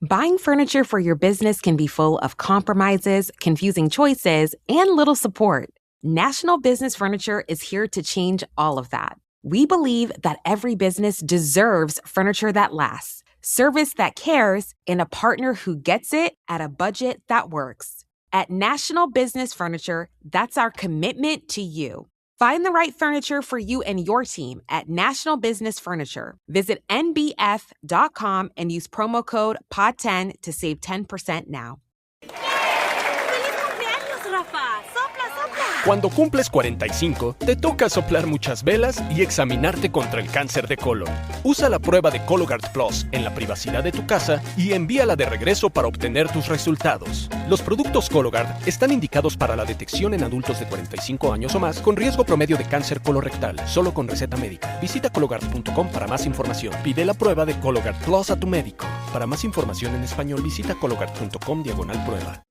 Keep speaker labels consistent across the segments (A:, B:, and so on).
A: Buying furniture for your business can be full of compromises, confusing choices, and little support. National Business Furniture is here to change all of that. We believe that every business deserves furniture that lasts, service that cares, and a partner who gets it at a budget that works. At National Business Furniture, that's our commitment to you. Find the right furniture for you and your team at National Business Furniture. Visit nbf.com and use promo code POD10 to save 10% now.
B: Cuando cumples 45, te toca soplar muchas velas y examinarte contra el cáncer de colon. Usa la prueba de Cologuard Plus en la privacidad de tu casa y envíala de regreso para obtener tus resultados. Los productos Cologuard están indicados para la detección en adultos de 45 años o más con riesgo promedio de cáncer colorectal, solo con receta médica. Visita Cologuard.com para más información. Pide la prueba de Cologuard Plus a tu médico. Para más información en español, visita Cologuard.com/prueba.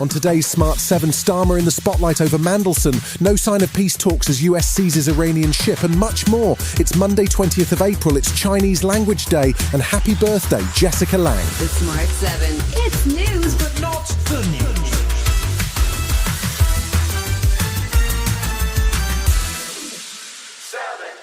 C: On today's Smart 7, Starmer in the spotlight over Mandelson, no sign of peace talks as US seizes Iranian ship, and much more. It's Monday 20th of April, it's Chinese Language Day, and happy birthday, Jessica Lang.
D: The Smart 7. It's news, but not the news.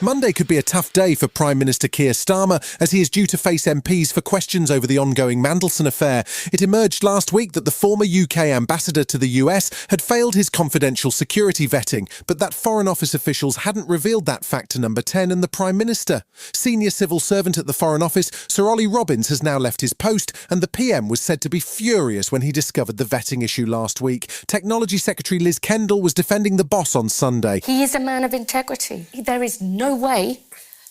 C: Monday could be a tough day for Prime Minister Keir Starmer as he is due to face MPs for questions over the ongoing Mandelson affair. It emerged last week that the former UK ambassador to the US had failed his confidential security vetting, but that Foreign Office officials hadn't revealed that fact to Number 10 and the Prime Minister. Senior civil servant at the Foreign Office, Sir Ollie Robbins, has now left his post, and the PM was said to be furious when he discovered the vetting issue last week. Technology Secretary Liz Kendall was defending the boss on Sunday.
E: He is a man of integrity. There is no way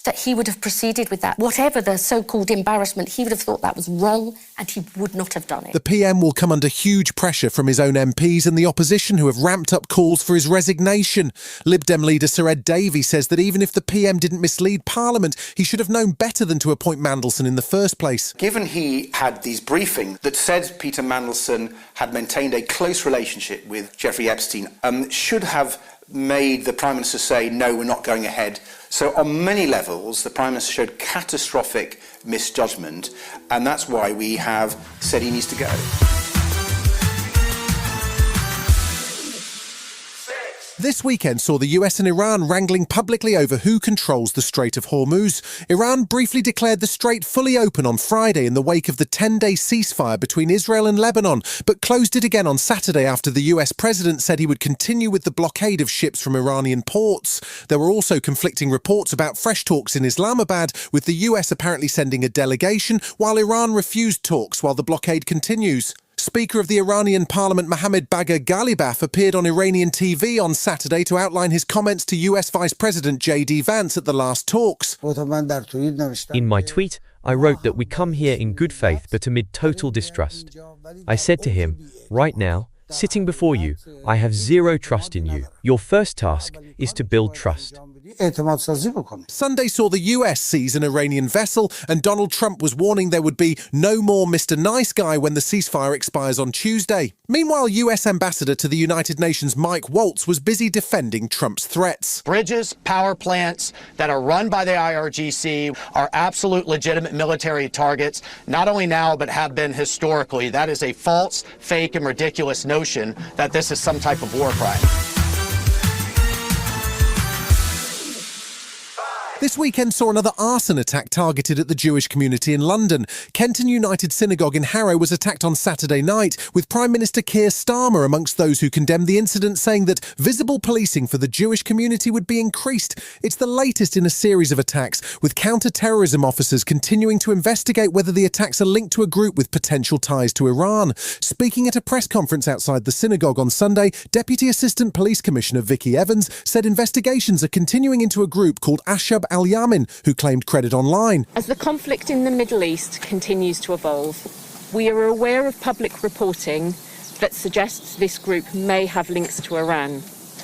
E: that he would have proceeded with that. Whatever the so-called embarrassment, he would have thought that was wrong and he would not have done it.
C: The PM will come under huge pressure from his own MPs and the opposition who have ramped up calls for his resignation. Lib Dem leader Sir Ed Davey says that even if the PM didn't mislead Parliament, he should have known better than to appoint Mandelson in the first place.
F: Given he had these briefings that said Peter Mandelson had maintained a close relationship with Jeffrey Epstein, should have made the Prime Minister say, no, we're not going ahead. So on many levels, the Prime Minister showed catastrophic misjudgment, and that's why we have said he needs to go.
C: This weekend saw the US and Iran wrangling publicly over who controls the Strait of Hormuz. Iran briefly declared the strait fully open on Friday in the wake of the 10-day ceasefire between Israel and Lebanon, but closed it again on Saturday after the US president said he would continue with the blockade of ships from Iranian ports. There were also conflicting reports about fresh talks in Islamabad, with the US apparently sending a delegation, while Iran refused talks while the blockade continues. Speaker of the Iranian Parliament Mohammad Bagher Ghalibaf appeared on Iranian TV on Saturday to outline his comments to US Vice President J.D. Vance at the last talks.
G: In my tweet, I wrote that we come here in good faith but amid total distrust. I said to him, right now, sitting before you, I have zero trust in you. Your first task is to build trust.
C: Sunday saw the US seize an Iranian vessel, and Donald Trump was warning there would be no more Mr. Nice Guy when the ceasefire expires on Tuesday. Meanwhile, US Ambassador to the United Nations Mike Waltz was busy defending Trump's threats.
H: Bridges, power plants that are run by the IRGC are absolute legitimate military targets, not only now but have been historically. That is a false, fake, and ridiculous notion that this is some type of war crime.
C: This weekend saw another arson attack targeted at the Jewish community in London. Kenton United Synagogue in Harrow was attacked on Saturday night, with Prime Minister Keir Starmer amongst those who condemned the incident, saying that visible policing for the Jewish community would be increased. It's the latest in a series of attacks, with counter-terrorism officers continuing to investigate whether the attacks are linked to a group with potential ties to Iran. Speaking at a press conference outside the synagogue on Sunday, Deputy Assistant Police Commissioner Vicky Evans said investigations are continuing into a group called Ashab al-Yamin, who claimed credit online.
I: As the conflict in the Middle East continues to evolve, we are aware of public reporting that suggests this group may have links to Iran.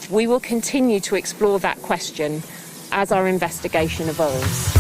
I: We will continue to explore that question as our investigation evolves.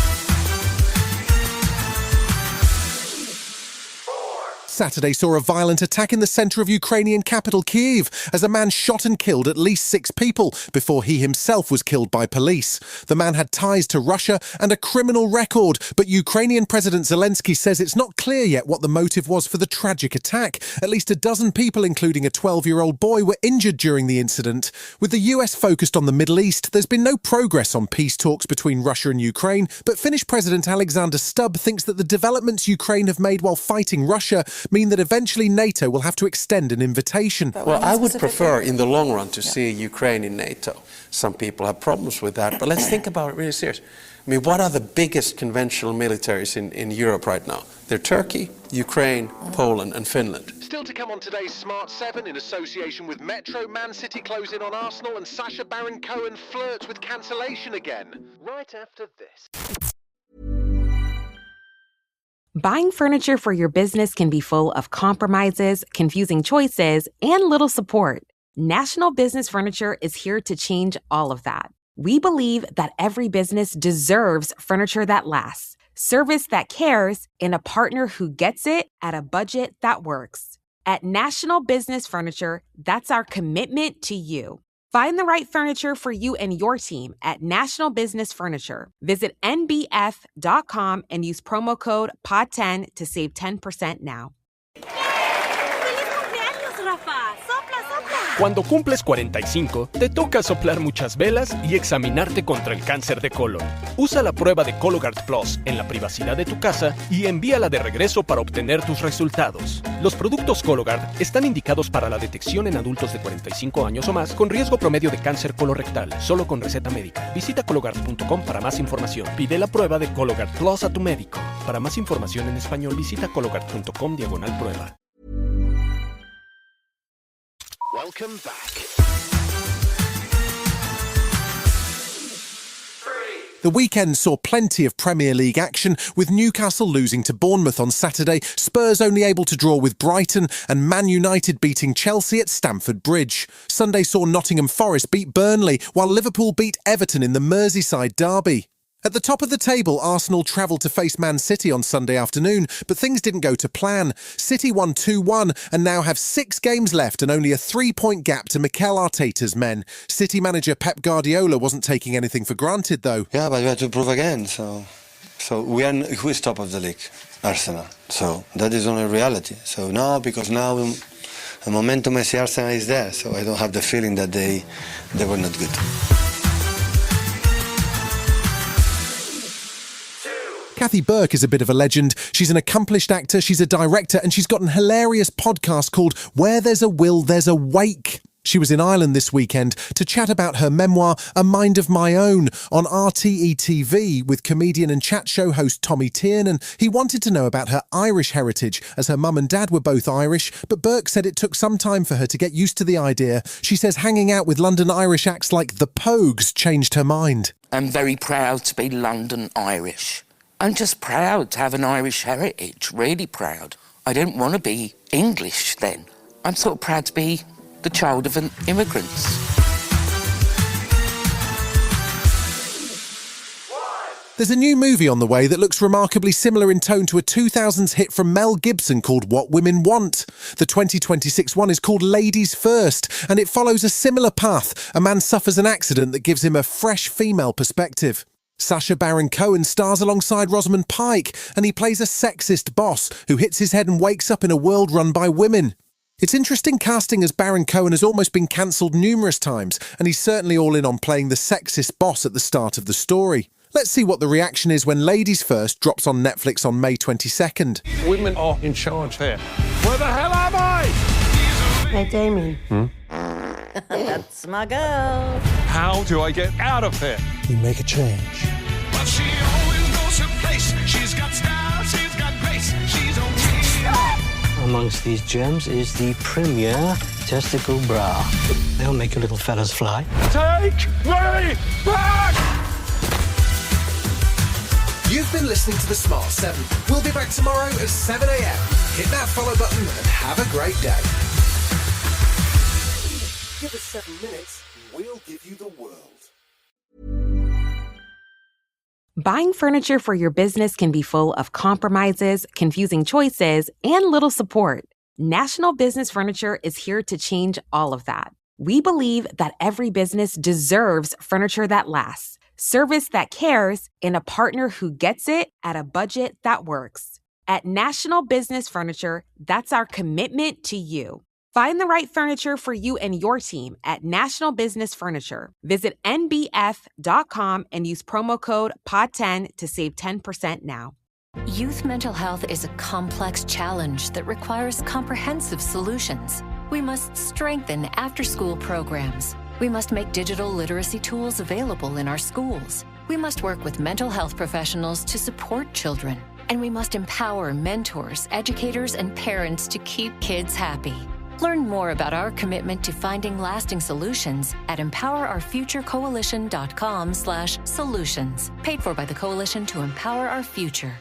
C: Saturday saw a violent attack in the centre of Ukrainian capital Kyiv as a man shot and killed at least 6 people before he himself was killed by police. The man had ties to Russia and a criminal record, but Ukrainian President Zelensky says it's not clear yet what the motive was for the tragic attack. At least a dozen people, including a 12-year-old boy, were injured during the incident. With the US focused on the Middle East, there's been no progress on peace talks between Russia and Ukraine, but Finnish President Alexander Stubb thinks that the developments Ukraine have made while fighting Russia mean that eventually NATO will have to extend an invitation.
J: Well, I would prefer in the long run to see Ukraine in NATO. Some people have problems with that, but let's think about it really seriously. I mean, what are the biggest conventional militaries in Europe right now? They're Turkey, Ukraine, Poland and Finland.
B: Still to come on today's Smart 7 in association with Metro, Man City closing on Arsenal and Sacha Baron Cohen flirts with cancellation again. Right after this.
A: Buying furniture for your business can be full of compromises, confusing choices, and little support. National Business Furniture is here to change all of that. We believe that every business deserves furniture that lasts, service that cares, and a partner who gets it at a budget that works. At National Business Furniture, that's our commitment to you. Find the right furniture for you and your team at National Business Furniture. Visit nbf.com and use promo code POD10 to save 10% now.
B: Cuando cumples 45, te toca soplar muchas velas y examinarte contra el cáncer de colon. Usa la prueba de Cologuard Plus en la privacidad de tu casa y envíala de regreso para obtener tus resultados. Los productos Cologuard están indicados para la detección en adultos de 45 años o más con riesgo promedio de cáncer colorectal, solo con receta médica. Visita Cologuard.com para más información. Pide la prueba de Cologuard Plus a tu médico. Para más información en español, visita Cologuard.com/prueba. Welcome back.
C: The weekend saw plenty of Premier League action, with Newcastle losing to Bournemouth on Saturday, Spurs only able to draw with Brighton, and Man United beating Chelsea at Stamford Bridge. Sunday saw Nottingham Forest beat Burnley, while Liverpool beat Everton in the Merseyside derby. At the top of the table, Arsenal travelled to face Man City on Sunday afternoon, but things didn't go to plan. City won 2-1 and now have 6 games left and only a 3-point gap to Mikel Arteta's men. City manager Pep Guardiola wasn't taking anything for granted, though.
K: Yeah, but we have to prove again, so who is top of the league? Arsenal. So that is only reality. So now, because now the momentum I see Arsenal is there, so I don't have the feeling that they were not good.
C: Kathy Burke is a bit of a legend. She's an accomplished actor, she's a director, and she's got an hilarious podcast called Where There's a Will, There's a Wake. She was in Ireland this weekend to chat about her memoir, A Mind of My Own, on RTE TV with comedian and chat show host Tommy Tiernan. He wanted to know about her Irish heritage, as her mum and dad were both Irish, but Burke said it took some time for her to get used to the idea. She says hanging out with London Irish acts like The Pogues changed her mind.
L: I'm very proud to be London Irish. I'm just proud to have an Irish heritage, really proud. I don't want to be English then. I'm sort of proud to be the child of an immigrant.
C: There's a new movie on the way that looks remarkably similar in tone to a 2000s hit from Mel Gibson called What Women Want. The 2026 one is called Ladies First, and it follows a similar path. A man suffers an accident that gives him a fresh female perspective. Sacha Baron Cohen stars alongside Rosamund Pike, and he plays a sexist boss who hits his head and wakes up in a world run by women. It's interesting casting, as Baron Cohen has almost been cancelled numerous times, and he's certainly all in on playing the sexist boss at the start of the story. Let's see what the reaction is when Ladies First drops on Netflix on May 22nd.
M: Women are in charge here. Where the hell am I?
N: Hey, Damien. That's my girl.
M: How do I get out of here?
O: You make a change.
P: But she always knows her place. She's got style, she's got grace. She's a
O: Amongst these gems is the premier testicle bra. They'll make your little fellas fly.
M: Take me back!
C: You've been listening to The Smart 7. We'll be back tomorrow at 7 a.m. Hit that follow button and have a great day. Give us 7 minutes, we'll give you the world.
A: Buying furniture for your business can be full of compromises, confusing choices, and little support. National Business Furniture is here to change all of that. We believe that every business deserves furniture that lasts, service that cares, and a partner who gets it at a budget that works. At National Business Furniture, that's our commitment to you. Find the right furniture for you and your team at National Business Furniture. Visit nbf.com and use promo code POD10 to save 10% now.
Q: Youth mental health is a complex challenge that requires comprehensive solutions. We must strengthen after-school programs. We must make digital literacy tools available in our schools. We must work with mental health professionals to support children. And we must empower mentors, educators, and parents to keep kids happy. Learn more about our commitment to finding lasting solutions at empowerourfuturecoalition.com/solutions. Paid for by the Coalition to Empower Our Future.